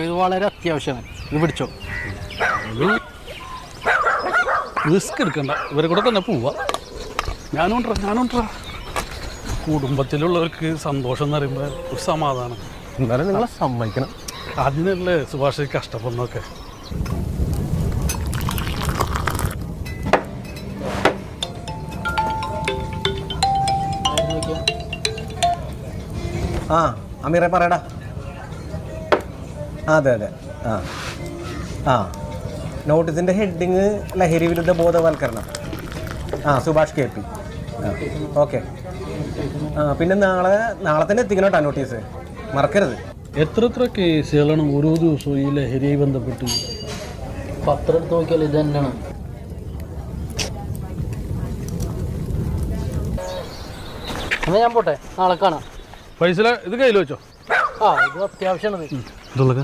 ഇത് വളരെ അത്യാവശ്യമാണ്. ഇത് പിടിച്ചോ. റിസ്ക് എടുക്കണ്ട, ഇവരെ കൂടെ തന്നെ പോവാ. ഞാനുണ്ടാ കുടുംബത്തിലുള്ളവർക്ക് സന്തോഷം എന്ന് പറയുമ്പോൾ ഒരു സമാധാനം. എന്നാലും നിങ്ങളെ സമ്മതിക്കണം. അതിനല്ലേ സുഭാഷ് കഷ്ടപ്പെടുന്നൊക്കെ. ആ അമീറെ പറയടാ. അതെ അതെ. ആ ആ നോട്ടീസിൻ്റെ ഹെഡിങ് ലഹരി വിരുദ്ധ ബോധവൽക്കരണം. സുഭാഷ് KP. ഓക്കെ. പിന്നെ നാളെ തന്നെ എത്തിക്കണം കേട്ടോ നോട്ടീസ്, മറക്കരുത്. എത്ര കേസുകളാണ് ഓരോ ദിവസവും ഈ ലഹരിയായി ബന്ധപ്പെട്ട്? പത്രം എടുത്ത് നോക്കിയാൽ ഇത് തന്നെയാണ്. എന്നാൽ ഞാൻ പോട്ടെ, നാളെ കാണാം. പൈസ ഇത് കയ്യിൽ വെച്ചോ. ഇത് അത്യാവശ്യമാണ്. ഇതുള്ളത്